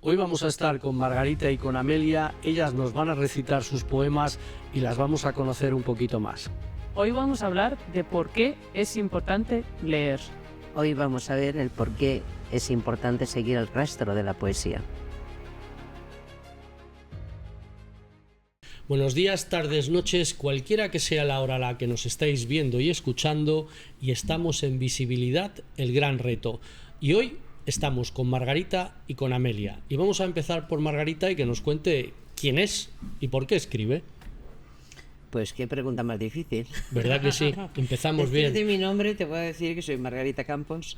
Hoy vamos a estar con Margarita y con Amelia. Ellas nos van a recitar sus poemas y las vamos a conocer un poquito más. Hoy vamos a hablar de por qué es importante leer. Hoy vamos a ver el por qué es importante seguir el rastro de la poesía. Buenos días, tardes, noches, cualquiera que sea la hora a la que nos estáis viendo y escuchando, y estamos en Visibilidad, el gran reto. Y hoy estamos con Margarita y con Amelia. Y vamos a empezar por Margarita y que nos cuente quién es y por qué escribe. Pues qué pregunta más difícil. ¿Verdad que sí? Empezamos bien. De mi nombre te puedo decir que soy Margarita Campos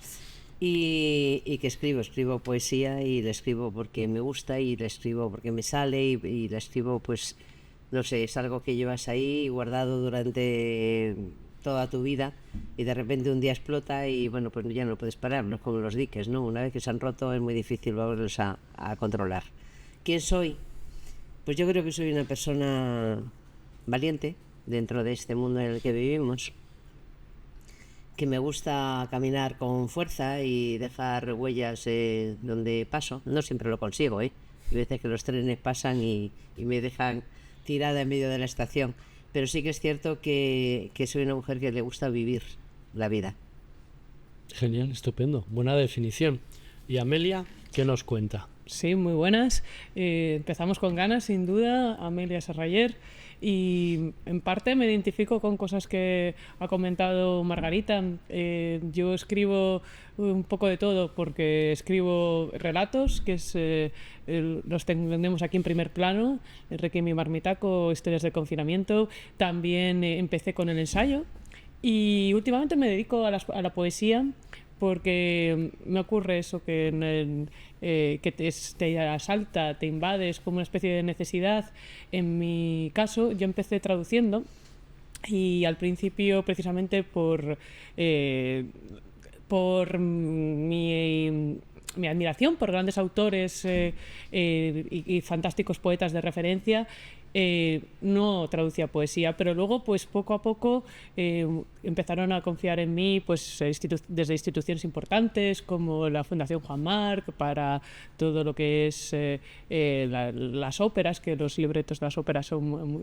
y que escribo poesía, y la escribo porque me gusta, y la escribo porque me sale, y la escribo, pues no sé, es algo que llevas ahí guardado durante toda tu vida y de repente un día explota y bueno, pues ya no puedes parar, no es como los diques, ¿no? Una vez que se han roto es muy difícil volverlos a controlar. ¿Quién soy? Pues yo creo que soy una persona valiente dentro de este mundo en el que vivimos, que me gusta caminar con fuerza y dejar huellas donde paso. No siempre lo consigo, Hay veces que los trenes pasan y me dejan tirada en medio de la estación, pero sí que es cierto que soy una mujer que le gusta vivir la vida. Genial, estupendo, buena definición. ¿Y Amelia, qué nos cuenta? Sí, muy buenas. Empezamos con ganas, sin duda, Amelia Serrayer. Y en parte me identifico con cosas que ha comentado Margarita. Yo escribo un poco de todo, porque escribo relatos, que es los tenemos aquí en primer plano, el Requiem y Marmitaco, historias de confinamiento. También empecé con el ensayo y últimamente me dedico a la poesía, porque me ocurre eso, que te asalta, te invade, es como una especie de necesidad. En mi caso, yo empecé traduciendo, y al principio precisamente por mi admiración por grandes autores y fantásticos poetas de referencia, no traducía poesía, pero luego pues poco a poco empezaron a confiar en mí, pues desde instituciones importantes como la Fundación Juan Marc, para todo lo que es las óperas, que los libretos de las óperas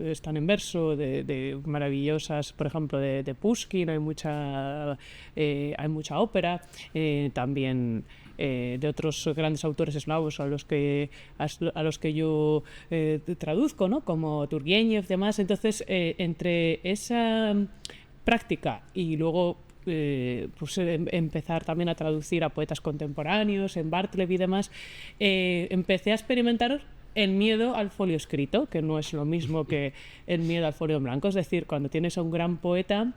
están en verso, de maravillosas, por ejemplo de Pushkin, hay mucha ópera, también de otros grandes autores eslavos a los que yo traduzco, ¿no? Como Turgenev y demás. Entonces, entre esa práctica y luego empezar también a traducir a poetas contemporáneos, en Bartleby y demás, empecé a experimentar el miedo al folio escrito, que no es lo mismo que el miedo al folio en blanco. Es decir, cuando tienes a un gran poeta,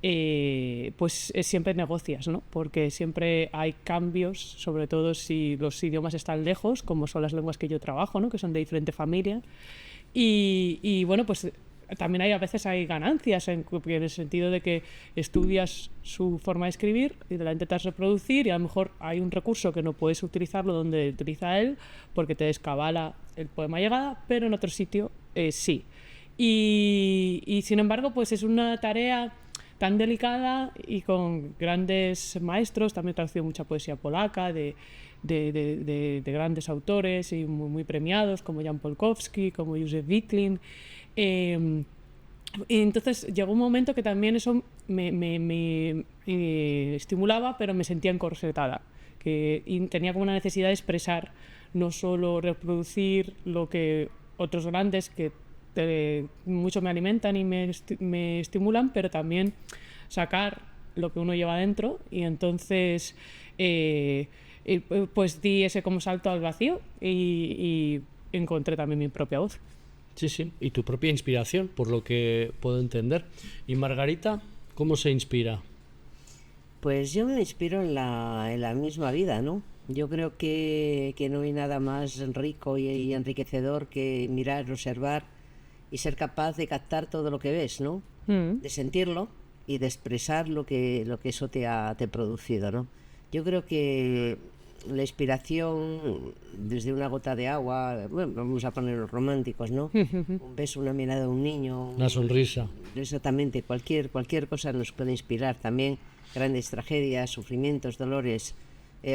pues siempre negocias, ¿no? Porque siempre hay cambios, sobre todo si los idiomas están lejos, como son las lenguas que yo trabajo, ¿no? Que son de diferente familia, y bueno, pues también a veces hay ganancias en el sentido de que estudias su forma de escribir y la intentas reproducir, y a lo mejor hay un recurso que no puedes utilizarlo donde utiliza él porque te descabala el poema llegada, pero en otro sitio sí. Y sin embargo, pues es una tarea tan delicada y con grandes maestros. También he traducido mucha poesía polaca de grandes autores y muy premiados, como Jan Polkowski, como Józef Wittling. Y entonces llegó un momento que también eso me estimulaba, pero me sentía encorsetada, y tenía como una necesidad de expresar, no solo reproducir lo que otros grandes que mucho me alimentan y me estimulan, pero también sacar lo que uno lleva dentro. Y entonces pues di ese como salto al vacío y encontré también mi propia voz. Sí, sí, y tu propia inspiración, por lo que puedo entender. ¿Y Margarita, cómo se inspira? Pues yo me inspiro en la misma vida, ¿no? Yo creo que no hay nada más rico y enriquecedor que mirar, observar y ser capaz de captar todo lo que ves, ¿no? De sentirlo y de expresar lo que eso te ha producido, ¿no? Yo creo que la inspiración, desde una gota de agua, bueno, vamos a ponerlos románticos, ¿no? Un beso, una mirada de un niño, una sonrisa. Exactamente, cualquier cosa nos puede inspirar. También grandes tragedias, sufrimientos, dolores,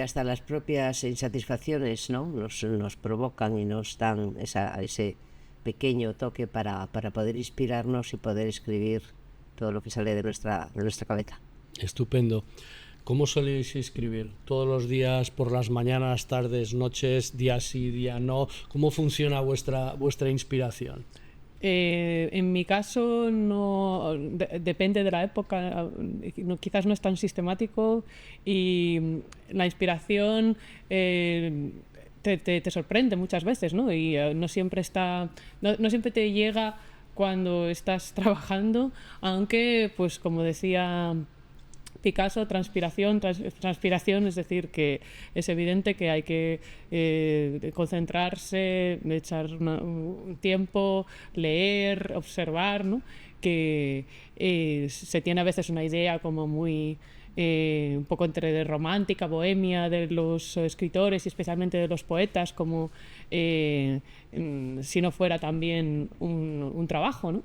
hasta las propias insatisfacciones, ¿no? Nos provocan y nos dan ese pequeño toque para poder inspirarnos y poder escribir todo lo que sale de nuestra cabeza. Estupendo. ¿Cómo soléis escribir? ¿Todos los días, por las mañanas, tardes, noches, día sí, día no? ¿Cómo funciona vuestra inspiración? En mi caso no depende de la época, quizás no es tan sistemático y la inspiración te sorprende muchas veces, ¿no? Y no siempre te llega cuando estás trabajando, aunque, pues como decía Picasso, transpiración, es decir, que es evidente que hay que concentrarse, echar un tiempo, leer, observar, ¿no? Que se tiene a veces una idea como muy un poco entre de romántica, bohemia de los escritores y especialmente de los poetas, como si no fuera también un trabajo, ¿no?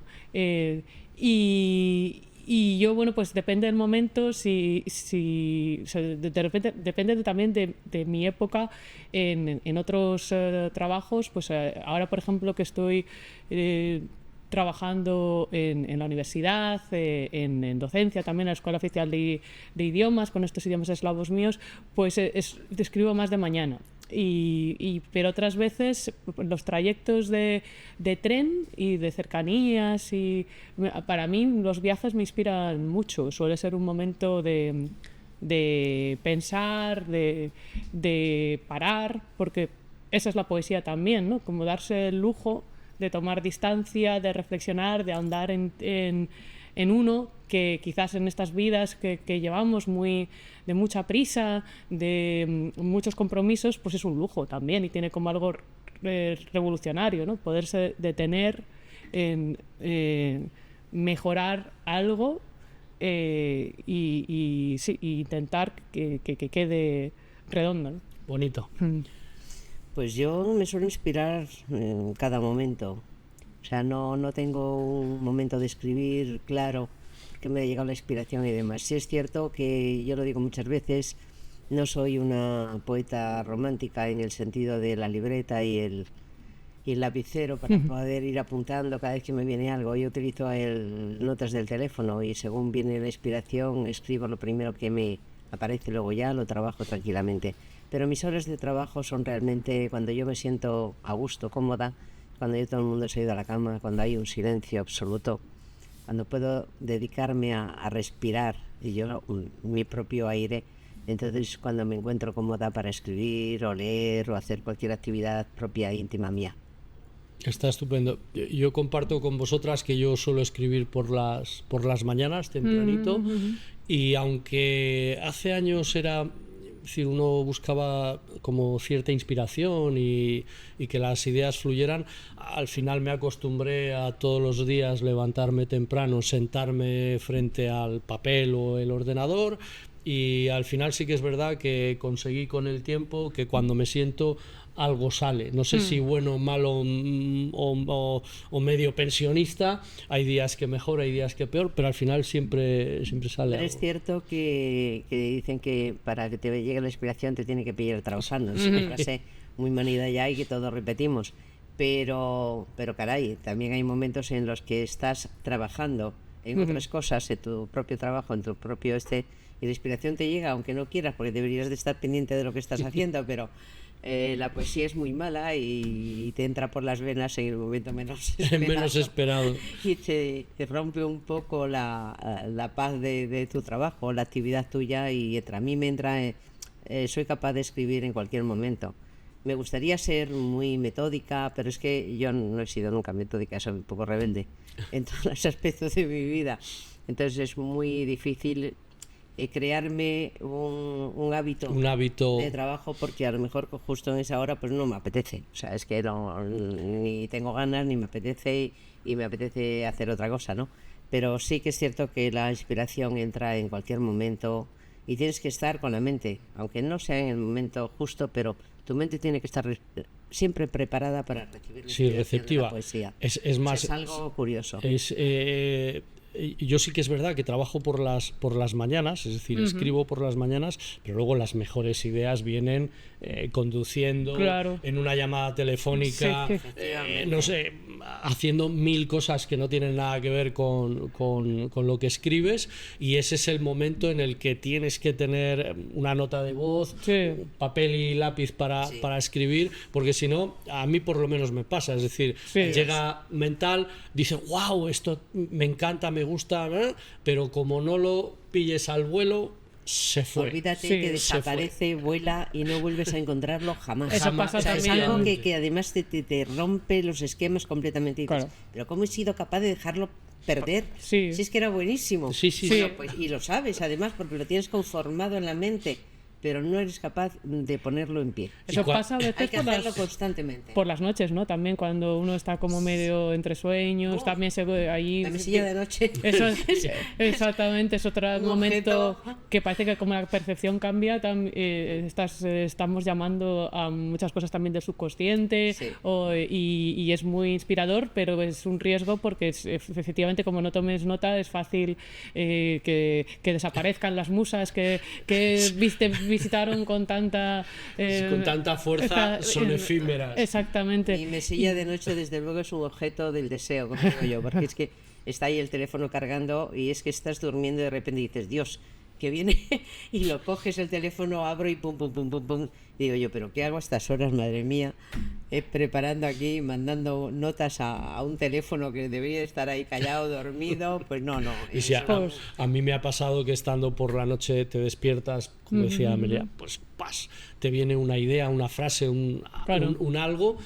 Y yo, bueno, pues depende del momento, o sea, de repente depende también de mi época en otros trabajos, pues ahora, por ejemplo, que estoy trabajando en la universidad, en docencia, también en la Escuela Oficial de Idiomas, con estos idiomas eslavos míos, pues escribo más de mañana. Pero otras veces los trayectos de tren y de cercanías, y para mí los viajes me inspiran mucho. Suele ser un momento de pensar, de parar, porque esa es la poesía también, ¿no? Como darse el lujo de tomar distancia, de reflexionar, de ahondar en uno, que quizás en estas vidas que llevamos de mucha prisa, de muchos compromisos, pues es un lujo también y tiene como algo revolucionario, ¿no? Poderse detener en mejorar algo y intentar que quede redondo, ¿no? Bonito. Pues yo me suelo inspirar en cada momento. O sea, no tengo un momento de escribir claro que me ha llegado la inspiración y demás. Sí es cierto que, yo lo digo muchas veces, no soy una poeta romántica en el sentido de la libreta y el lapicero para poder ir apuntando cada vez que me viene algo. Yo utilizo notas del teléfono y según viene la inspiración escribo lo primero que me aparece, luego ya lo trabajo tranquilamente. Pero mis horas de trabajo son realmente cuando yo me siento a gusto, cómoda, cuando ya todo el mundo se ha ido a la cama, cuando hay un silencio absoluto, cuando puedo dedicarme a respirar y yo mi propio aire. Entonces cuando me encuentro cómoda para escribir o leer o hacer cualquier actividad propia e íntima mía. Está estupendo. Yo comparto con vosotras que yo suelo escribir por las mañanas, tempranito, y aunque hace años era... Es decir, uno buscaba como cierta inspiración y que las ideas fluyeran. Al final me acostumbré a todos los días levantarme temprano, sentarme frente al papel o el ordenador, y al final sí que es verdad que conseguí con el tiempo que cuando me siento algo sale. No sé si bueno, malo o medio pensionista. Hay días que mejor, hay días que peor, pero al final siempre sale pero algo. es cierto que dicen que para que te llegue la inspiración te tiene que pillar trabajando. Es una frase muy manida ya y que todos repetimos. Pero caray, también hay momentos en los que estás trabajando en otras cosas, en tu propio trabajo, en tu propio y la inspiración te llega aunque no quieras, porque deberías de estar pendiente de lo que estás haciendo, pero la poesía es muy mala y te entra por las venas en el momento menos esperado. Y te rompe un poco la paz de tu trabajo, la actividad tuya, y a mí me entra, soy capaz de escribir en cualquier momento. Me gustaría ser muy metódica, pero es que yo no he sido nunca metódica, soy un poco rebelde en todos los aspectos de mi vida. Entonces es muy difícil crearme un hábito de trabajo, porque a lo mejor justo en esa hora pues no me apetece. O sea, es que ni tengo ganas, ni me apetece, y me apetece hacer otra cosa, ¿no? Pero sí que es cierto que la inspiración entra en cualquier momento y tienes que estar con la mente, aunque no sea en el momento justo, pero tu mente tiene que estar siempre preparada para recibir la Sí, receptiva. de la poesía. Es más, es algo curioso. yo sí que es verdad que trabajo por las mañanas, es decir, escribo por las mañanas, pero luego las mejores ideas vienen conduciendo, Claro. en una llamada telefónica, Sí. no sé, haciendo 1000 cosas que no tienen nada que ver con lo que escribes, y ese es el momento en el que tienes que tener una nota de voz, Sí. papel y lápiz para escribir, porque si no, a mí por lo menos me pasa, es decir, Sí. llega mental, dice, wow, esto me encanta, me gusta, pero como no lo pilles al vuelo, se fue. Olvídate Sí, que se desaparece, vuela y no vuelves a encontrarlo jamás. Eso pasa O sea, es también. algo que además te rompe los esquemas completamente. Y dices, Claro. pero ¿cómo he sido capaz de dejarlo perder? Sí. Si es que era buenísimo. Sí, sí, Bueno, sí. pues, y lo sabes además porque lo tienes conformado en la mente, pero no eres capaz de ponerlo en pie. Eso pasa a Hay veces que por hacerlo las, constantemente. por las noches, ¿no? También cuando uno está como medio entre sueños, también se ve ahí... La mesilla de noche. Eso es, exactamente, es otro Un momento objeto. que parece que como la percepción cambia, estamos llamando a muchas cosas también del subconsciente, Sí. y es muy inspirador, pero es un riesgo porque efectivamente como no tomes nota es fácil que desaparezcan las musas que visitaron con tanta... Con tanta fuerza son efímeras. Exactamente. Mi mesilla de noche, desde luego, es un objeto del deseo, como digo yo, porque es que está ahí el teléfono cargando y es que estás durmiendo y de repente dices, Dios, que viene, y lo coges el teléfono, abro y pum, pum, pum, pum, pum. Digo yo, ¿pero qué hago a estas horas, madre mía? Preparando aquí, mandando notas a un teléfono que debería estar ahí callado, dormido, pues no. Y si eso- a mí me ha pasado que estando por la noche te despiertas, como decía Amelia, pues te viene una idea, una frase, Claro. un algo,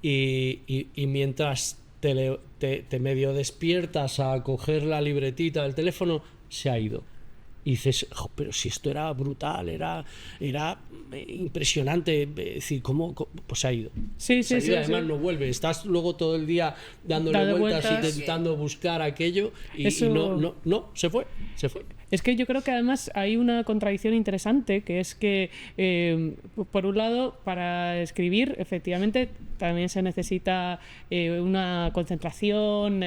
y mientras te medio despiertas a coger la libretita del teléfono, se ha ido. Y dices, "Jo, pero si esto era brutal, era impresionante, es decir, pues se ha ido. Sí, Se ha sí, ido, sí, además sí. no vuelve, estás luego todo el día dándole Dando vueltas, vueltas. intentando buscar aquello, y Eso- no, se fue. Es que yo creo que además hay una contradicción interesante, que es que, por un lado, para escribir, efectivamente, también se necesita una concentración,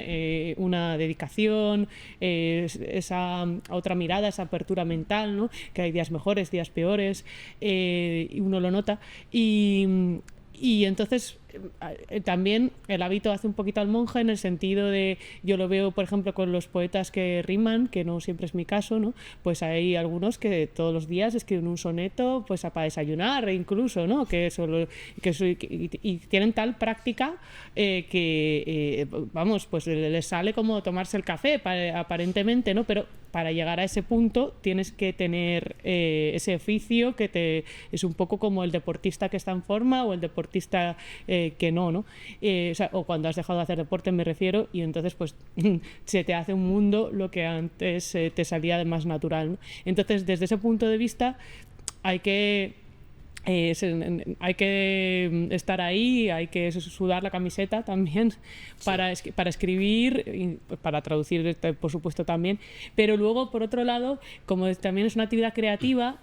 una dedicación, esa otra mirada, esa apertura mental, ¿no? Que hay días mejores, días peores, y uno lo nota. Y entonces también el hábito hace un poquito al monje, en el sentido de, yo lo veo por ejemplo con los poetas que riman, que no siempre es mi caso, ¿no? Pues hay algunos que todos los días escriben un soneto pues para desayunar incluso, ¿no? Y tienen tal práctica vamos, pues les sale como tomarse el café aparentemente, ¿no? Pero para llegar a ese punto tienes que tener ese oficio es un poco como el deportista que está en forma o el deportista que no. O cuando has dejado de hacer deporte, me refiero, y entonces pues se te hace un mundo lo que antes te salía de más natural, ¿no? Entonces, desde ese punto de vista hay que estar ahí, hay que sudar la camiseta también para escribir y para traducir, por supuesto, también. Pero luego, por otro lado, como también es una actividad creativa,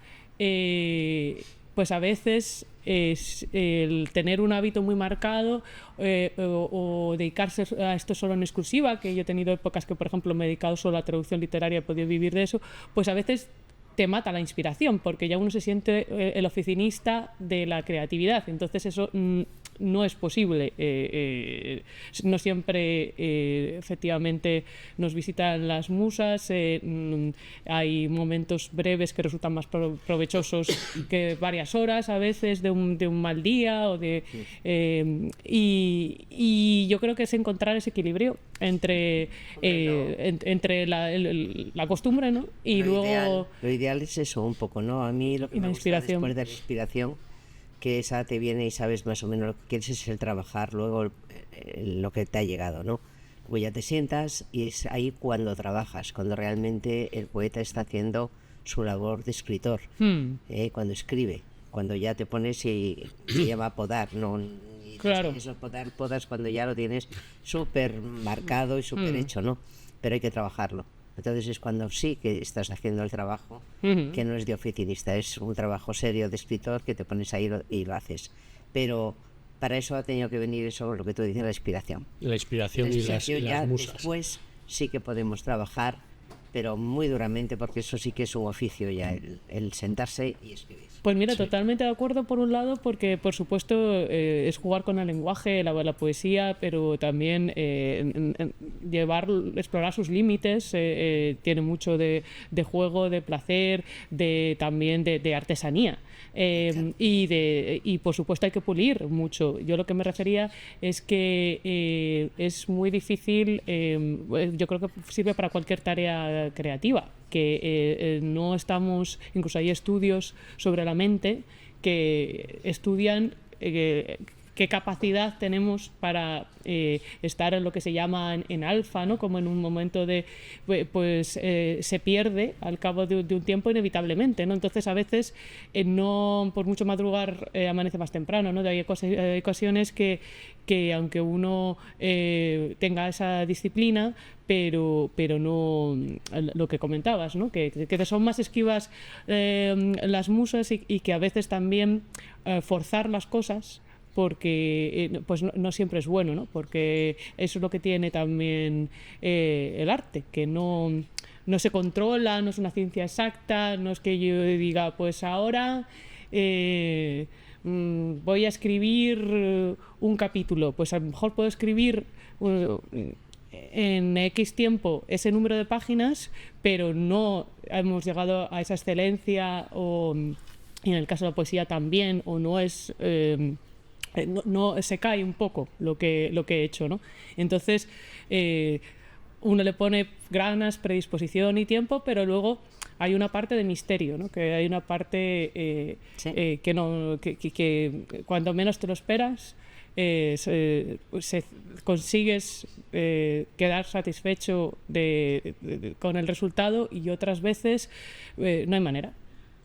pues a veces el tener un hábito muy marcado o dedicarse a esto solo en exclusiva, que yo he tenido épocas que, por ejemplo, me he dedicado solo a traducción literaria, he podido vivir de eso, pues a veces te mata la inspiración, porque ya uno se siente el oficinista de la creatividad. Entonces eso no es posible. No siempre efectivamente nos visitan las musas. Hay momentos breves que resultan más provechosos que varias horas a veces de un mal día y yo creo que es encontrar ese equilibrio entre la costumbre, ¿no? Y luego Lo ideal es eso un poco, ¿no? A mí lo que Y la me gusta inspiración. después de la inspiración, que esa te viene y sabes más o menos lo que quieres, es el trabajar luego lo que te ha llegado, ¿no? Luego ya te sientas y es ahí cuando trabajas, cuando realmente el poeta está haciendo su labor de escritor, cuando escribe, cuando ya te pones y se llama podar, ¿no? Y Claro. eso, podas cuando ya lo tienes súper marcado y súper hecho, ¿no? Pero hay que trabajarlo. Entonces es cuando sí que estás haciendo el trabajo, que no es de oficinista, es un trabajo serio de escritor que te pones ahí y lo haces. Pero para eso ha tenido que venir eso, lo que tú dices, la inspiración. La inspiración y las ya musas. después sí que podemos trabajar, pero muy duramente, porque eso sí que es un oficio ya, el sentarse y escribir. Pues mira, Sí. totalmente de acuerdo por un lado, porque por supuesto es jugar con el lenguaje, la poesía, pero también explorar sus límites, tiene mucho de juego, de placer, también de artesanía. Y por supuesto hay que pulir mucho. Yo lo que me refería es que es muy difícil, yo creo que sirve para cualquier tarea creativa, que no estamos, incluso hay estudios sobre la mente que estudian qué capacidad tenemos para estar en lo que se llama en alfa, ¿no? Como en un momento se pierde al cabo de un tiempo inevitablemente, ¿no? Entonces a veces no, por mucho madrugar amanece más temprano, ¿no? Hay ocasiones que aunque uno tenga esa disciplina, pero no lo que comentabas, ¿no? Que son más esquivas las musas y que a veces también forzar las cosas, porque pues no siempre es bueno, ¿no? Porque eso es lo que tiene también el arte, que no se controla, no es una ciencia exacta, no es que yo diga, pues ahora voy a escribir un capítulo, pues a lo mejor puedo escribir en X tiempo ese número de páginas, pero no hemos llegado a esa excelencia, y en el caso de la poesía también, o no es... no se cae un poco lo que he hecho, ¿no? Entonces uno le pone ganas, predisposición y tiempo, pero luego hay una parte de misterio, ¿no? Que hay una parte Sí. que cuando menos te lo esperas consigues quedar satisfecho con el resultado, y otras veces no hay manera.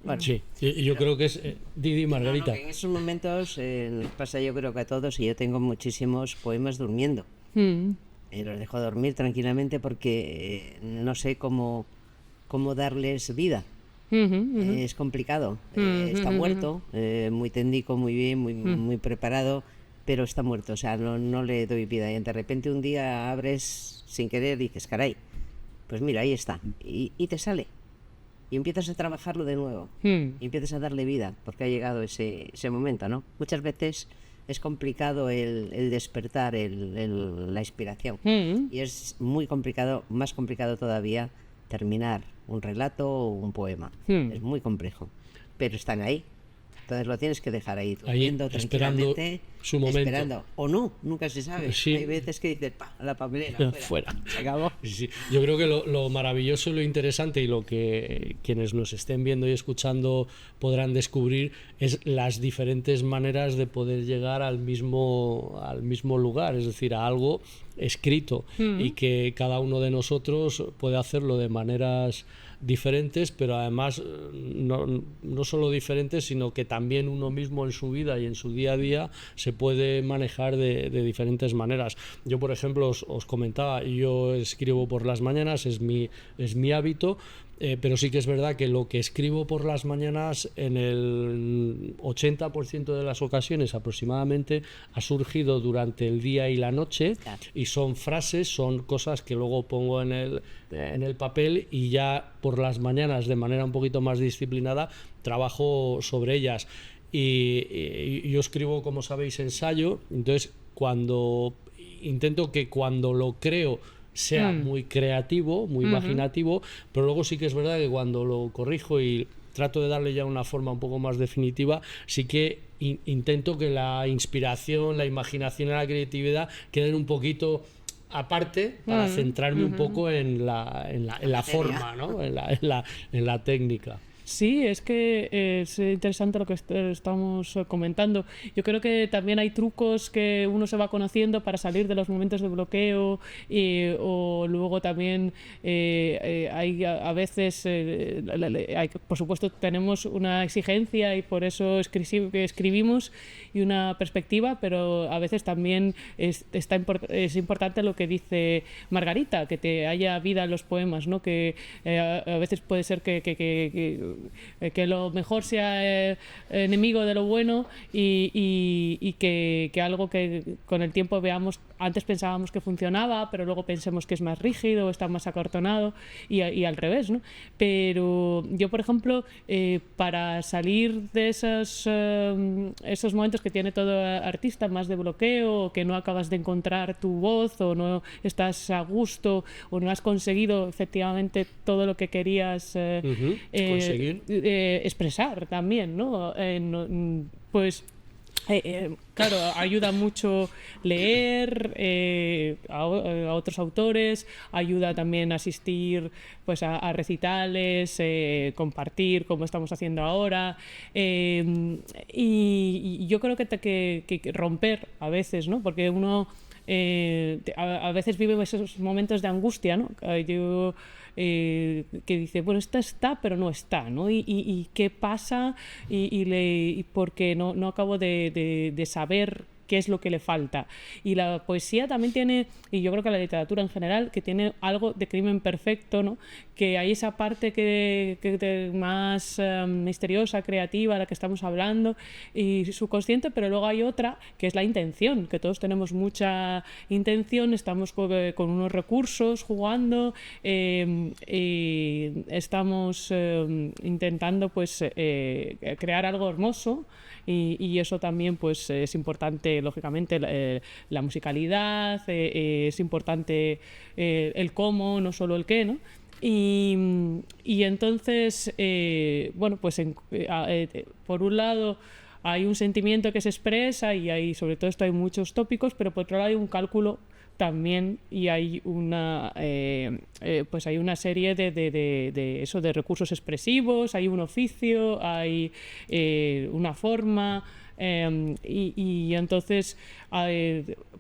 Bueno, Sí, y yo creo que es Didi Margarita. no, que en esos momentos nos pasa, yo creo que a todos, y yo tengo muchísimos poemas durmiendo. Los dejo dormir tranquilamente porque no sé cómo darles vida. Es complicado. Está muerto, muy técnico, muy bien, muy preparado, pero está muerto. O sea, no le doy vida. Y de repente un día abres sin querer y dices, caray, pues mira, ahí está. Y te sale. Y empiezas a trabajarlo de nuevo. Y empiezas a darle vida, porque ha llegado ese momento, ¿no? Muchas veces es complicado el despertar, la inspiración. Y es muy complicado, más complicado todavía, terminar un relato o un poema. Es muy complejo. Pero están ahí. Entonces lo tienes que dejar ahí, durmiendo esperando tranquilamente, su momento. esperando. O no, nunca se sabe. Sí. Hay veces que dices, pa, a la papelera, Fuera. se acabó. Sí. Yo creo que lo maravilloso y lo interesante, y lo que quienes nos estén viendo y escuchando podrán descubrir, es las diferentes maneras de poder llegar al mismo lugar, es decir, a algo escrito, y que cada uno de nosotros puede hacerlo de maneras diferentes, pero además no solo diferentes, sino que también uno mismo en su vida y en su día a día se puede manejar de diferentes maneras. Yo, por ejemplo, os comentaba, yo escribo por las mañanas, es mi hábito, pero sí que es verdad que lo que escribo por las mañanas, en el 80% de las ocasiones aproximadamente, ha surgido durante el día y la noche, y son frases, son cosas que luego pongo en el papel, y ya por las mañanas, de manera un poquito más disciplinada, trabajo sobre ellas. Y yo escribo, como sabéis, ensayo, entonces intento que cuando lo creo sea muy creativo, muy imaginativo, pero luego sí que es verdad que cuando lo corrijo y trato de darle ya una forma un poco más definitiva, sí que intento que la inspiración, la imaginación y la creatividad queden un poquito aparte, para centrarme un poco en la forma, ¿no? en la técnica. Sí, es que es interesante lo que estamos comentando. Yo creo que también hay trucos que uno se va conociendo para salir de los momentos de bloqueo, o luego también hay a veces, por supuesto, tenemos una exigencia y por eso escribimos, y una perspectiva, pero a veces también es importante lo que dice Margarita, que te haya vida en los poemas, ¿no? Que a veces puede ser que que lo mejor sea enemigo de lo bueno y que algo que con el tiempo veamos, antes pensábamos que funcionaba, pero luego pensemos que es más rígido, está más acartonado y al revés, ¿no? Pero yo, por ejemplo, para salir de esos momentos que tiene todo artista, más de bloqueo, que no acabas de encontrar tu voz o no estás a gusto o no has conseguido efectivamente todo lo que querías conseguir, expresar también, ¿no? Pues claro, ayuda mucho leer a otros autores, ayuda también a asistir pues a recitales, compartir como estamos haciendo ahora, y yo creo que romper a veces, ¿no? Porque uno a veces vive esos momentos de angustia, ¿no? Que dice, bueno, esto está, pero no está, ¿no? Y qué pasa y porque no acabo de saber qué es lo que le falta. Y la poesía también tiene, y yo creo que la literatura en general, que tiene algo de crimen perfecto, ¿no? Que hay esa parte que más misteriosa, creativa, de la que estamos hablando, y subconsciente, pero luego hay otra, que es la intención, que todos tenemos mucha intención, estamos con unos recursos jugando, y estamos intentando pues crear algo hermoso, y eso también pues es importante, lógicamente, la musicalidad, es importante el cómo, no solo el qué, ¿no? Y entonces, bueno, pues por un lado hay un sentimiento que se expresa y hay, sobre todo esto, hay muchos tópicos, pero por otro lado hay un cálculo también y hay pues hay una serie de eso, de recursos expresivos, hay un oficio, hay una forma, y entonces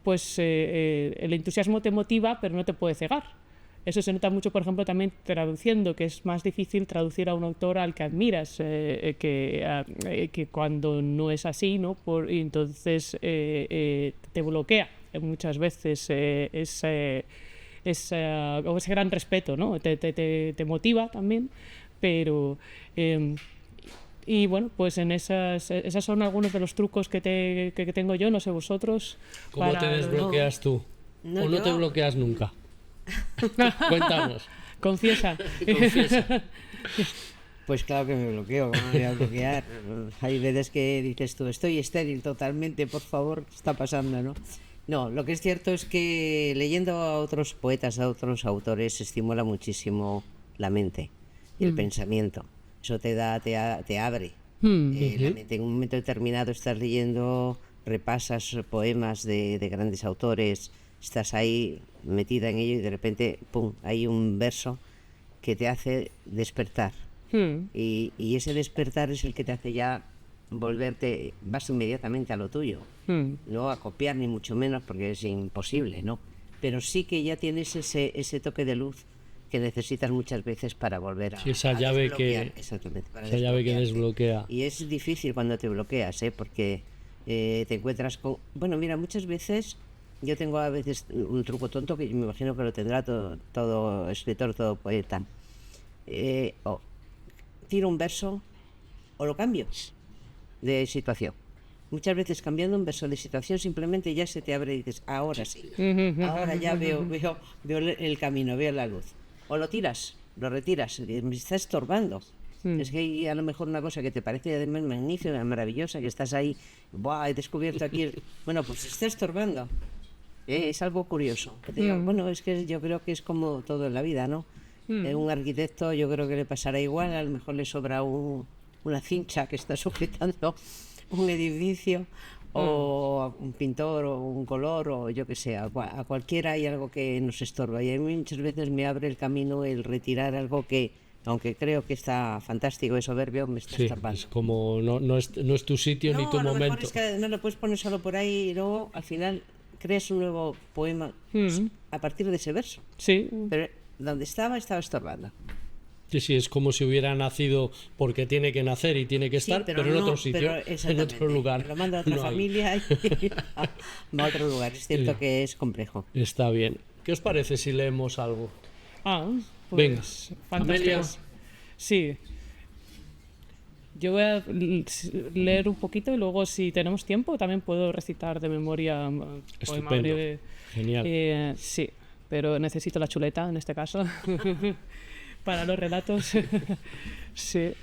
pues el entusiasmo te motiva, pero no te puede cegar. Eso se nota mucho, por ejemplo, también traduciendo, que es más difícil traducir a un autor al que admiras, que cuando no es así, ¿no? Y entonces te bloquea muchas veces ese gran respeto, ¿no? Te motiva también, pero... y bueno, pues en esas son algunos de los trucos que tengo yo, no sé vosotros. ¿Cómo te desbloqueas tú? No, ¿O no te bloqueas nunca? Cuéntanos. Confiesa. Confiesa. Pues claro que me bloqueo, ¿cómo me voy a bloquear? Hay veces que dices tú, estoy estéril totalmente, por favor, ¿qué está pasando, no? No, lo que es cierto es que leyendo a otros poetas, a otros autores, se estimula muchísimo la mente y el pensamiento. Eso te abre la mente. En un momento determinado estás leyendo, repasas poemas de grandes autores, estás ahí metida en ello y de repente, pum, hay un verso que te hace despertar. Y ese despertar es el que te hace ya volverte, vas inmediatamente a lo tuyo, no a copiar ni mucho menos porque es imposible, ¿no? Pero sí que ya tienes ese toque de luz que necesitas muchas veces para volver a, sí, esa llave desbloquear. Exactamente, para esa llave que desbloquea. Y es difícil cuando te bloqueas, porque te encuentras con... Bueno, mira, muchas veces yo tengo a veces un truco tonto que me imagino que lo tendrá todo escritor, todo poeta. O tiro un verso o lo cambio de situación. Muchas veces cambiando un verso de situación simplemente ya se te abre y dices, ahora sí, ahora ya veo el camino, veo la luz. O lo tiras, lo retiras, me está estorbando. Es que hay a lo mejor una cosa que te parece además magnífica, maravillosa, que estás ahí, ¡buah! He descubierto aquí, bueno, pues está estorbando. Es algo curioso. Bueno, es que yo creo que es como todo en la vida, ¿no? Un arquitecto yo creo que le pasará igual, a lo mejor le sobra una cincha que está sujetando un edificio, o a un pintor o un color, o yo que sé, a cualquiera hay algo que nos estorba, y a mí muchas veces me abre el camino el retirar algo que, aunque creo que está fantástico y soberbio, me está estorbando. Es como no es tu sitio ni tu a lo momento. mejor es que no lo puedes poner solo por ahí y luego al final creas un nuevo poema a partir de ese verso. Sí. Pero donde estaba estorbando. Sí, es como si hubiera nacido porque tiene que nacer y tiene que estar, pero en otro sitio, en otro lugar. Lo manda a otra familia y va a otro lugar. Es cierto que es complejo. Está bien. ¿Qué os parece si leemos algo? Pues venga, fantástico. Amelia. Sí. Yo voy a leer un poquito y luego, si tenemos tiempo, también puedo recitar de memoria un poema Estupendo. breve. Genial. Sí, pero necesito la chuleta en este caso para los relatos. Sí.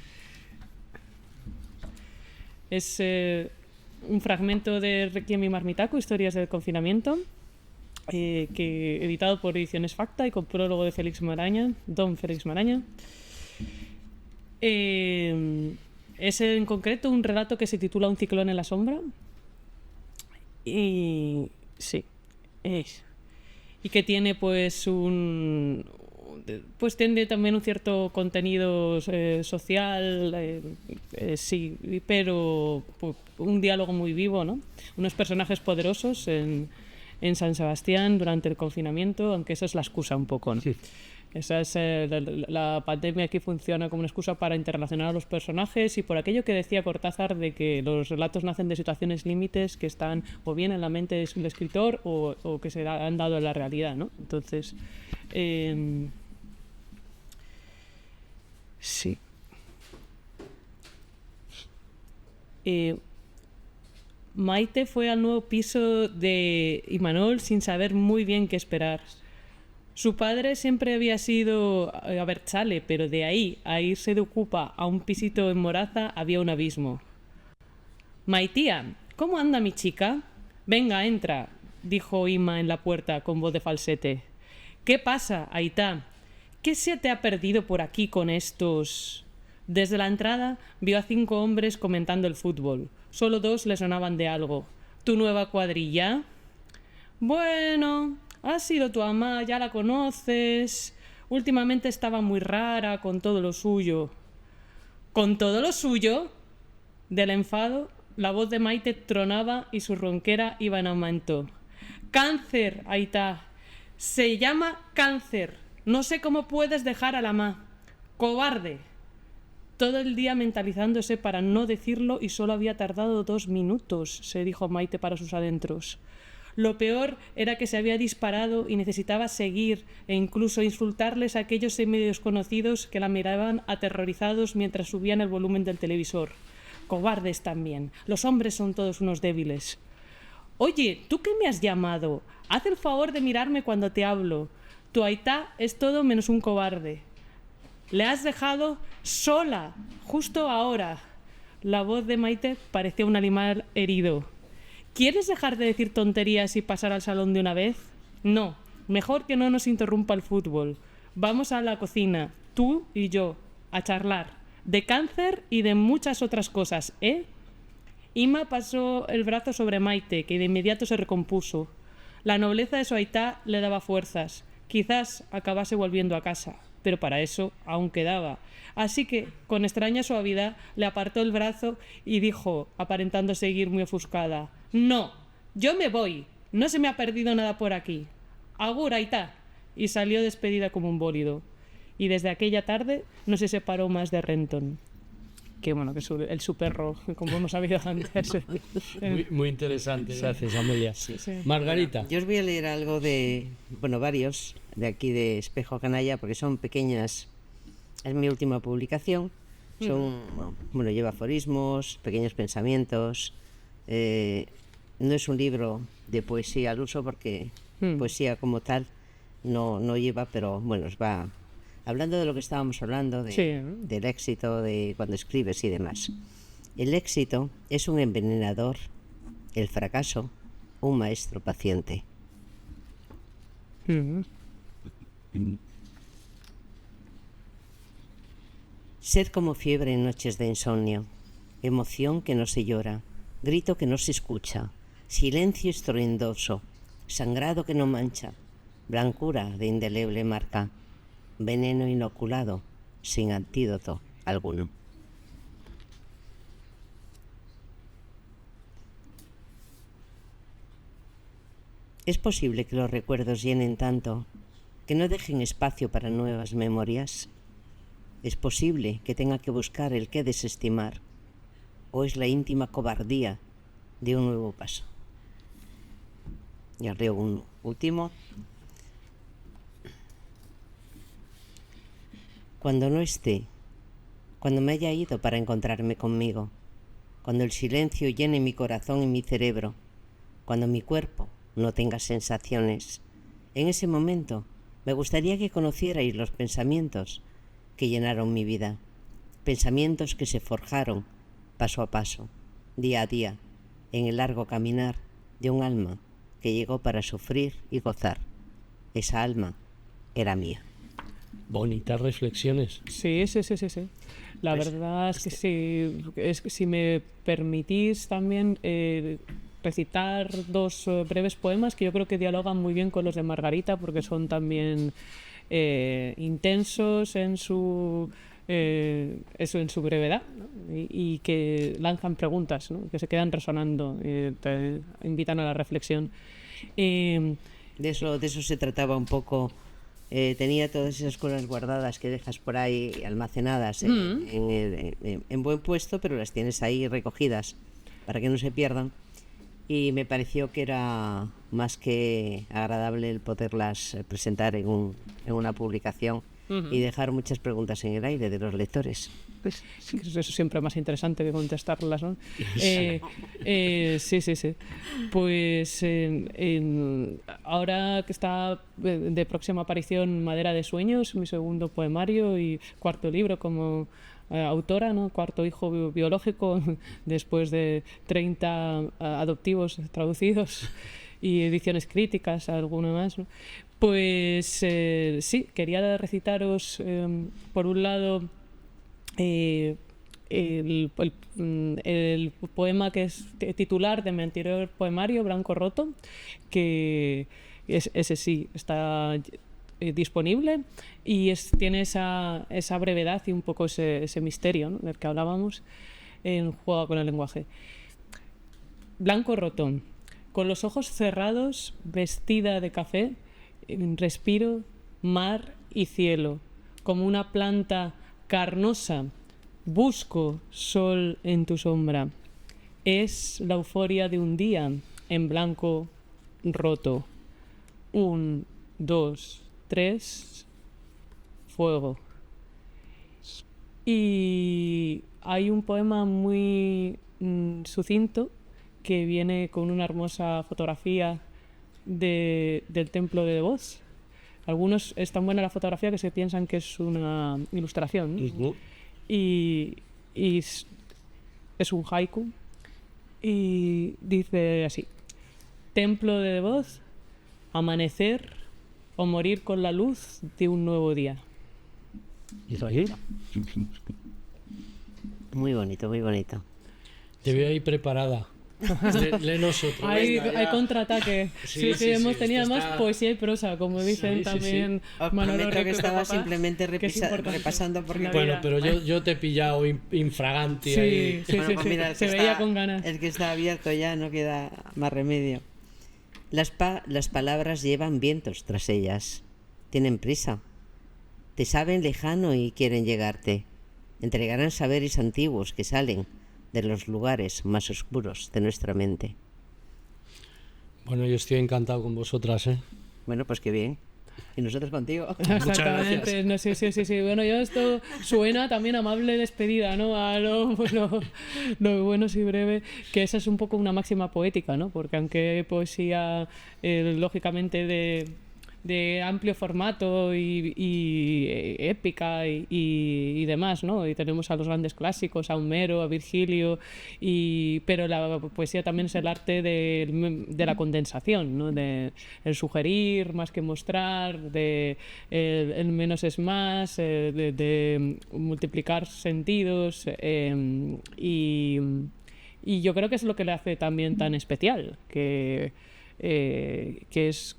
Es un fragmento de Requiem y Marmitaco, Historias del confinamiento, que editado por Ediciones Facta y con prólogo de don Félix Maraña. Es en concreto un relato que se titula Un ciclón en la sombra. Y sí, y que tiene pues tiene también un cierto contenido social, sí, pero un diálogo muy vivo, ¿no? Unos personajes poderosos en San Sebastián durante el confinamiento, aunque esa es la excusa un poco, ¿no? Sí. Esa es, la pandemia aquí funciona como una excusa para interrelacionar a los personajes y por aquello que decía Cortázar de que los relatos nacen de situaciones límites que están o bien en la mente del escritor o que se han dado en la realidad, ¿no? Entonces, sí. Maite fue al nuevo piso de Imanol sin saber muy bien qué esperar. Su padre siempre había sido abertzale, pero de ahí a irse de Ocupa a un pisito en Moraza había un abismo. «Maitía, ¿cómo anda mi chica?» «Venga, entra», dijo Ima en la puerta con voz de falsete. «¿Qué pasa, Aitá? ¿Qué se te ha perdido por aquí con estos...?» Desde la entrada vio a 5 hombres comentando el fútbol. Solo 2 le sonaban de algo. «¿Tu nueva cuadrilla?» «Bueno, ha sido tu ama, ya la conoces. Últimamente estaba muy rara con todo lo suyo». «¿Con todo lo suyo?» Del enfado, la voz de Maite tronaba y su ronquera iba en aumento. «Cáncer, Aitá. Se llama cáncer. No sé cómo puedes dejar a la ma. Cobarde». Todo el día mentalizándose para no decirlo y solo había tardado 2 minutos, se dijo Maite para sus adentros. Lo peor era que se había disparado y necesitaba seguir e incluso insultarles a aquellos semidesconocidos que la miraban aterrorizados mientras subían el volumen del televisor. Cobardes también. Los hombres son todos unos débiles. «Oye, ¿tú qué me has llamado? Haz el favor de mirarme cuando te hablo. Tu Aitá es todo menos un cobarde. Le has dejado sola, justo ahora». La voz de Maite parecía un animal herido. «¿Quieres dejar de decir tonterías y pasar al salón de una vez?» «No, mejor que no nos interrumpa el fútbol. Vamos a la cocina, tú y yo, a charlar. De cáncer y de muchas otras cosas, ¿eh?» Ima pasó el brazo sobre Maite, que de inmediato se recompuso. La nobleza de su Aitá le daba fuerzas. Quizás acabase volviendo a casa, pero para eso aún quedaba. Así que, con extraña suavidad, le apartó el brazo y dijo, aparentando seguir muy ofuscada: «No, yo me voy. No se me ha perdido nada por aquí. Agur, Aitá». Y salió despedida como un bólido. Y desde aquella tarde no se separó más de Renton. Que bueno, que es su perro, como hemos sabido antes. Muy interesante, gracias, Amelia. Sí. Margarita. Yo os voy a leer algo de, varios de aquí de Espejo Canalla, porque son pequeñas. Es mi última publicación. Son, lleva aforismos, pequeños pensamientos. No es un libro de poesía al uso, porque poesía como tal no lleva, pero bueno, os va hablando de lo que estábamos hablando, del éxito, de cuando escribes y demás. El éxito es un envenenador, el fracaso un maestro paciente. Sed como fiebre en noches de insomnio, emoción que no se llora, grito que no se escucha, silencio estruendoso, sangrado que no mancha, blancura de indeleble marca, veneno inoculado sin antídoto alguno. ¿Es posible que los recuerdos llenen tanto que no dejen espacio para nuevas memorias? ¿Es posible que tenga que buscar el qué desestimar? ¿O es la íntima cobardía de un nuevo paso? Y os leo un último. Cuando no esté cuando me haya ido para encontrarme conmigo, cuando el silencio llene mi corazón y mi cerebro, cuando mi cuerpo no tenga sensaciones. En ese momento me gustaría que conocierais los pensamientos que llenaron mi vida, pensamientos que se forjaron paso a paso, día a día, en el largo caminar de un alma que llegó para sufrir y gozar. Esa alma era mía. Bonitas reflexiones. Sí, sí, sí, sí, sí. La Pues, verdad es que si me permitís también recitar dos breves poemas que yo creo que dialogan muy bien con los de Margarita, porque son también intensos en su en su brevedad, ¿no? Y que lanzan preguntas, ¿no? Que se quedan resonando, te invitan a la reflexión. Eh, De eso se trataba un poco. Tenía todas esas cosas guardadas que dejas por ahí almacenadas en buen puesto, pero las tienes ahí recogidas para que no se pierdan. Y me pareció que era más que agradable el poderlas presentar en una publicación y dejar muchas preguntas en el aire de los lectores. Pues, eso siempre es más interesante que contestarlas, ¿no? Sí, sí, sí. Pues ahora que está de próxima aparición Madera de Sueños, mi segundo poemario y cuarto libro como autora, ¿no? Cuarto hijo biológico después de 30 adoptivos traducidos y ediciones críticas, alguno más, ¿no? Pues sí, quería recitaros por un lado el poema que es titular de mi anterior poemario, Blanco Roto, que ese sí está disponible y tiene esa brevedad y un poco ese misterio, ¿no?, del que hablábamos en Juego con el lenguaje. Blanco Roto. Con los ojos cerrados, vestida de café, respiro mar y cielo. Como una planta carnosa, busco sol en tu sombra. Es la euforia de un día en blanco roto. 1, 2, 3, fuego. Y hay un poema muy sucinto que viene con una hermosa fotografía del templo de Devos. Algunos es tan buena la fotografía que se piensan que es una ilustración, ¿no? Y es un haiku y dice así: templo de Devos, amanecer o morir con la luz de un nuevo día. ¿Y eso ahí? Muy bonito, muy bonito. Te veo ahí preparada. Léenos otro. Hay Venga, ya. contraataque. Sí, hemos tenido esto además está- poesía y prosa, como dicen también Os Manolo prometo que Rico y estaba Papá, simplemente que es importante. repasando porque... La Bueno, vida. pero yo te he pillado infraganti Sí, ahí. sí, Bueno, sí, pues sí. mira, el Se que veía está- con ganas. El que está abierto ya no queda más remedio. Las palabras llevan vientos tras ellas. Tienen prisa. Te saben lejano y quieren llegarte. Entregarán saberes antiguos que salen de los lugares más oscuros de nuestra mente. Bueno, yo estoy encantado con vosotras, ¿eh? Bueno, pues qué bien. Y nosotros contigo. Exactamente, no, sí, sí, sí, sí. Bueno, yo esto suena también amable despedida, ¿no? A lo bueno y breve, que esa es un poco una máxima poética, ¿no? Porque aunque poesía, lógicamente, de amplio formato y épica y demás, ¿no? Y tenemos a los grandes clásicos, a Homero, a Virgilio, pero la poesía también es el arte de la condensación, ¿no? De el sugerir más que mostrar, de el menos es más, de multiplicar sentidos y yo creo que es lo que le hace también tan especial, que es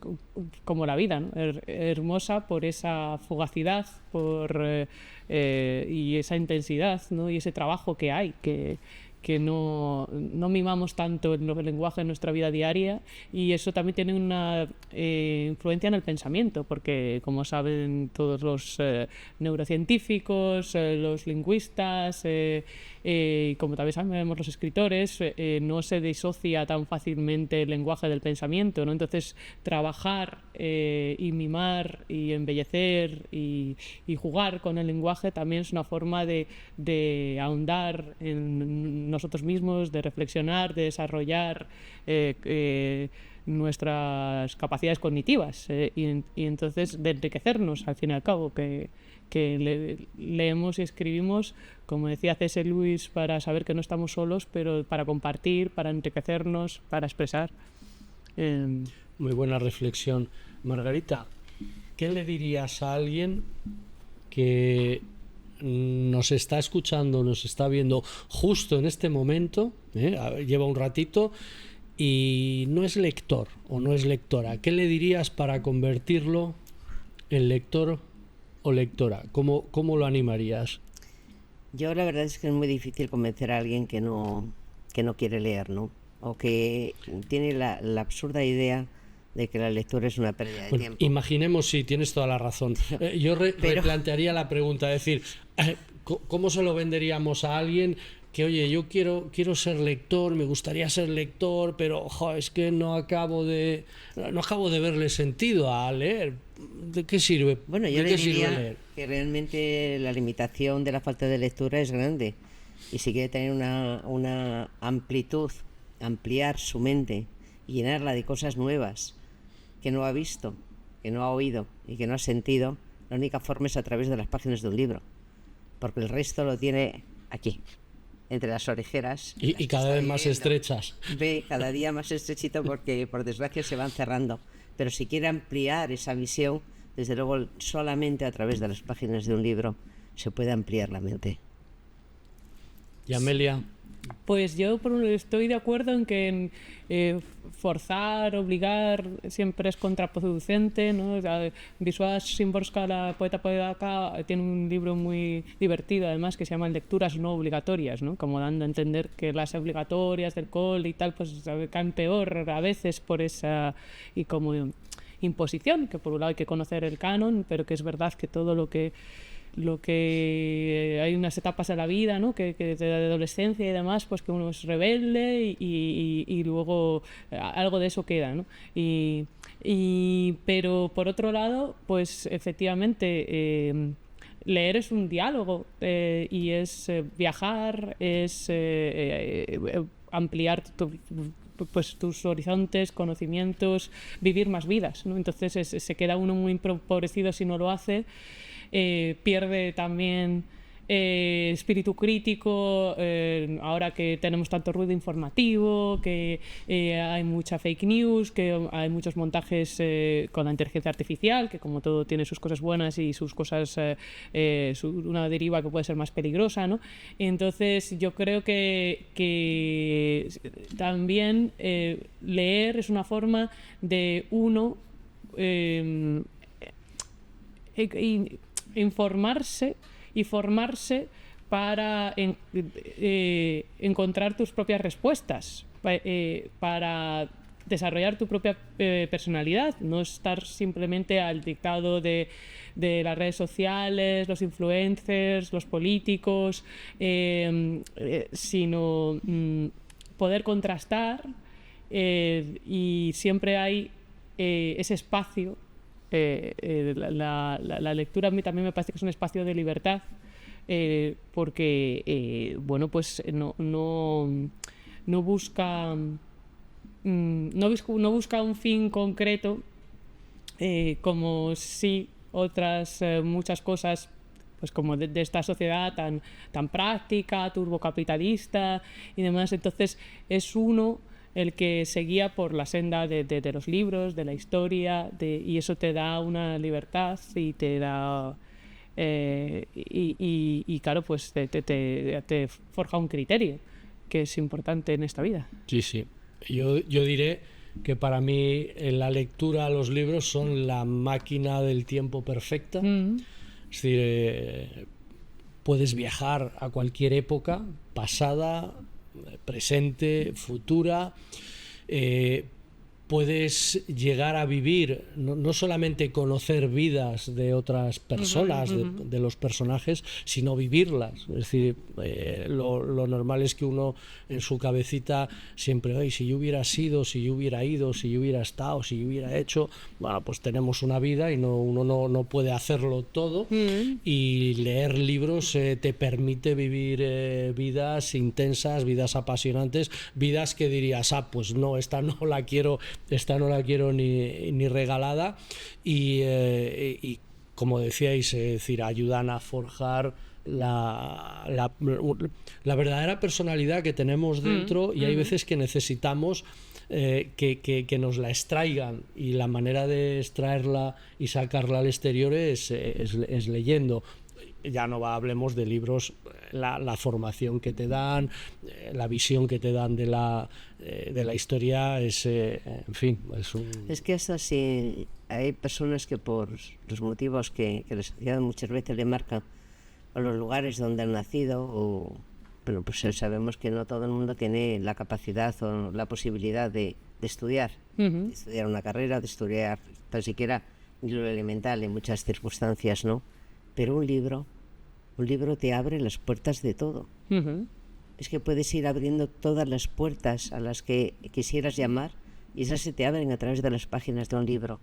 como la vida, ¿no? Hermosa por esa fugacidad y esa intensidad, ¿no? Y ese trabajo que hay, que no mimamos tanto el lenguaje en nuestra vida diaria, y eso también tiene una influencia en el pensamiento, porque como saben todos los neurocientíficos, los lingüistas, como también sabemos los escritores, no se disocia tan fácilmente el lenguaje del pensamiento, ¿no? Entonces, trabajar y mimar y embellecer y jugar con el lenguaje también es una forma de ahondar en nosotros mismos, de reflexionar, de desarrollar nuestras capacidades cognitivas y entonces de enriquecernos al fin y al cabo, que leemos y escribimos, como decía C.S. Lewis, para saber que no estamos solos, pero para compartir, para enriquecernos, para expresar. Muy buena reflexión. Margarita, ¿qué le dirías a alguien que nos está escuchando, nos está viendo justo en este momento, lleva un ratito y no es lector o no es lectora? ¿Qué le dirías para convertirlo en lector o lectora? ¿Cómo lo animarías? Yo la verdad es que es muy difícil convencer a alguien que no quiere leer, ¿no? O que tiene la absurda idea de que la lectura es una pérdida de tiempo. Imaginemos, sí, tienes toda la razón. Yo replantearía la pregunta, es decir, ¿cómo se lo venderíamos a alguien que, oye, yo quiero ser lector, me gustaría ser lector, pero es que no acabo de verle sentido a leer? ¿De qué sirve? Bueno, yo le diría que realmente la limitación de la falta de lectura es grande, y si quiere tener una amplitud, ampliar su mente y llenarla de cosas nuevas que no ha visto, que no ha oído y que no ha sentido, la única forma es a través de las páginas de un libro, porque el resto lo tiene aquí, entre las orejeras. Y cada vez más estrechas. Ve cada día más estrechito porque por desgracia se van cerrando. Pero si quiere ampliar esa visión, desde luego solamente a través de las páginas de un libro se puede ampliar la mente. ¿Y Amelia? Pues yo estoy de acuerdo en que forzar, obligar, siempre es contraproducente, ¿no? Wisława Szymborska, la poeta polaca, tiene un libro muy divertido, además, que se llama Lecturas no obligatorias, ¿no? Como dando a entender que las obligatorias del cole y tal, pues caen peor a veces por esa y como imposición, que por un lado hay que conocer el canon, pero que es verdad que todo lo que hay unas etapas en la vida, ¿no? que de adolescencia y demás, pues que uno es rebelde y luego algo de eso queda, ¿no? Pero por otro lado, pues efectivamente leer es un diálogo y es viajar, es ampliar pues tus horizontes, conocimientos, vivir más vidas, ¿no? Entonces se queda uno muy empobrecido si no lo hace. Pierde también espíritu crítico, ahora que tenemos tanto ruido informativo, que hay mucha fake news, que hay muchos montajes con la inteligencia artificial, que como todo tiene sus cosas buenas y sus cosas, una deriva que puede ser más peligrosa, ¿no? Entonces yo creo que también leer es una forma de uno informarse y formarse para encontrar tus propias respuestas, para desarrollar tu propia personalidad, no estar simplemente al dictado de las redes sociales, los influencers, los políticos, sino poder contrastar, y siempre hay ese espacio. La lectura a mí también me parece que es un espacio de libertad, porque bueno, pues no busca un fin concreto, como si otras muchas cosas, pues como de esta sociedad tan práctica, turbocapitalista y demás. Entonces es uno el que se guía por la senda de los libros, de la historia, y eso te da una libertad y te da y claro, pues te forja un criterio que es importante en esta vida. Sí. Yo diré que para mí la lectura, los libros son la máquina del tiempo perfecta. Es decir, puedes viajar a cualquier época, pasada, presente, futura, puedes llegar a vivir, no solamente conocer vidas de otras personas, de los personajes, sino vivirlas. Es decir, lo normal es que uno en su cabecita siempre, oye, si yo hubiera sido, si yo hubiera ido, si yo hubiera estado, si yo hubiera hecho, bueno, pues tenemos una vida y uno no puede hacerlo todo, y leer libros te permite vivir vidas intensas, vidas apasionantes, vidas que dirías, pues no, esta no la quiero ni regalada, y como decíais, es decir, ayudan a forjar la verdadera personalidad que tenemos dentro, y hay veces que necesitamos que nos la extraigan, y la manera de extraerla y sacarla al exterior es leyendo. Ya no hablemos de libros, la formación que te dan, la visión que te dan de la historia, en fin, es que hasta si hay personas que por los motivos que les muchas veces le marcan a los lugares donde han nacido, pero pues sabemos que no todo el mundo tiene la capacidad o la posibilidad de estudiar, de estudiar una carrera, de estudiar tan siquiera lo elemental en muchas circunstancias, ¿no? Pero un libro te abre las puertas de todo. Es que puedes ir abriendo todas las puertas a las que quisieras llamar, y esas se te abren a través de las páginas de un libro.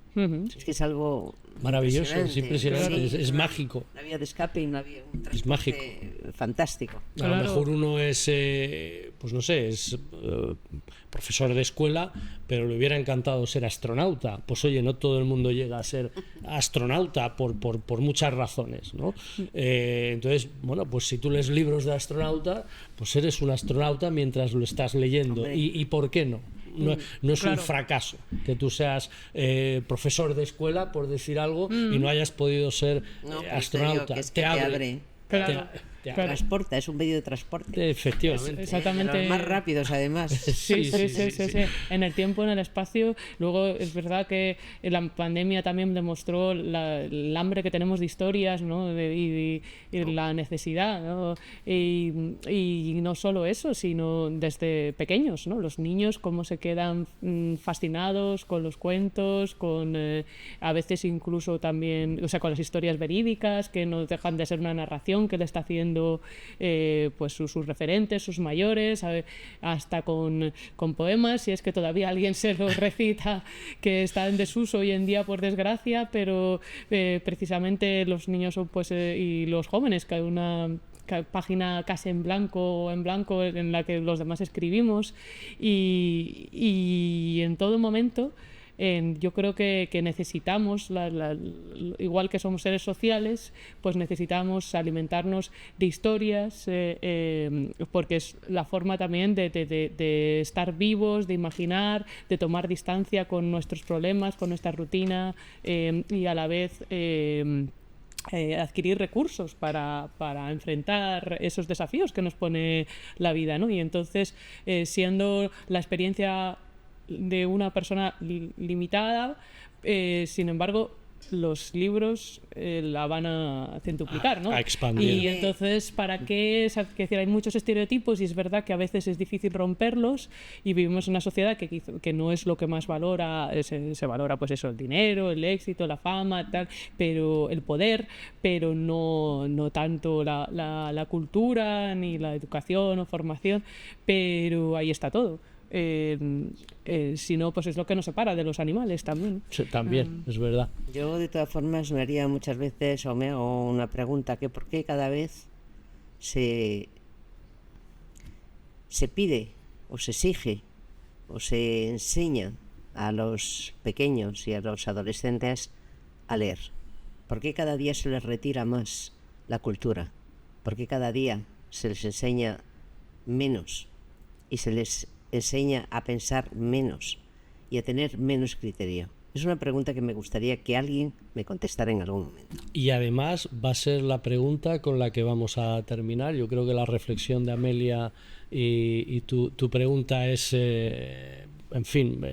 Es que es algo maravilloso, es impresionante, sí, es mágico. Una vía de escape y una vía, un transporte es mágico, fantástico. A lo mejor uno es, pues no sé, es profesor de escuela, pero le hubiera encantado ser astronauta. Pues oye, no todo el mundo llega a ser astronauta por muchas razones, ¿no? Entonces, bueno, pues si tú lees libros de astronauta, pues eres un astronauta mientras lo estás leyendo. ¿Y por qué no? No es un fracaso que tú seas profesor de escuela, por decir algo, y no hayas podido ser astronauta. Te abre. Claro. Transporta, es un medio de transporte. Efectivamente. Exactamente. De los más rápidos, además. Sí. En el tiempo, en el espacio. Luego es verdad que la pandemia también demostró el hambre que tenemos de historias, ¿no? y la necesidad, ¿no? Y no solo eso, sino desde pequeños, ¿no? Los niños cómo se quedan fascinados con los cuentos, con a veces incluso también, o sea, con las historias verídicas, que no dejan de ser una narración que le está haciendo pues sus referentes, sus mayores, hasta con poemas, si es que todavía alguien se los recita, que está en desuso hoy en día, por desgracia, pero precisamente los niños pues, y los jóvenes, que hay una página casi en blanco en la que los demás escribimos, y en todo momento yo creo que necesitamos, igual que somos seres sociales, pues necesitamos alimentarnos de historias, porque es la forma también de estar vivos, de imaginar, de tomar distancia con nuestros problemas, con nuestra rutina, y a la vez adquirir recursos para enfrentar esos desafíos que nos pone la vida, ¿no? Y entonces, siendo la experiencia de una persona limitada, sin embargo los libros la van a centuplicar, ¿no? A expandir. Y entonces, ¿para qué? Es decir, hay muchos estereotipos, y es verdad que a veces es difícil romperlos, y vivimos en una sociedad que no es lo que más valora, se valora pues eso, el dinero, el éxito, la fama, tal, pero el poder, pero no tanto la cultura, ni la educación o formación, pero ahí está todo. Si no, pues es lo que nos separa de los animales también. Sí, también, es verdad. Yo de todas formas me haría muchas veces, o me hago una pregunta, que por qué cada vez se pide o se exige o se enseña a los pequeños y a los adolescentes a leer. ¿Por qué cada día se les retira más la cultura? ¿Por qué cada día se les enseña menos y se les enseña a pensar menos y a tener menos criterio? Es una pregunta que me gustaría que alguien me contestara en algún momento. Y además va a ser la pregunta con la que vamos a terminar. Yo creo que la reflexión de Amelia y tu pregunta es, en fin,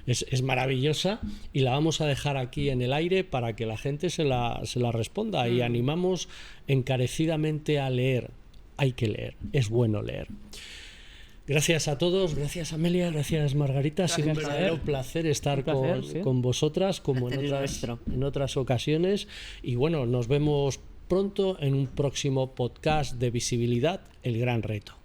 es maravillosa, y la vamos a dejar aquí en el aire para que la gente se la responda. Y animamos encarecidamente a leer. Hay que leer, es bueno leer. Gracias a todos, gracias Amelia, gracias Margarita. Ha sido un Gracias. verdadero placer estar Un placer, con, sí. con vosotras, como Placer es nuestro. en otras ocasiones. Y bueno, nos vemos pronto en un próximo podcast de Visibilidad, el gran reto.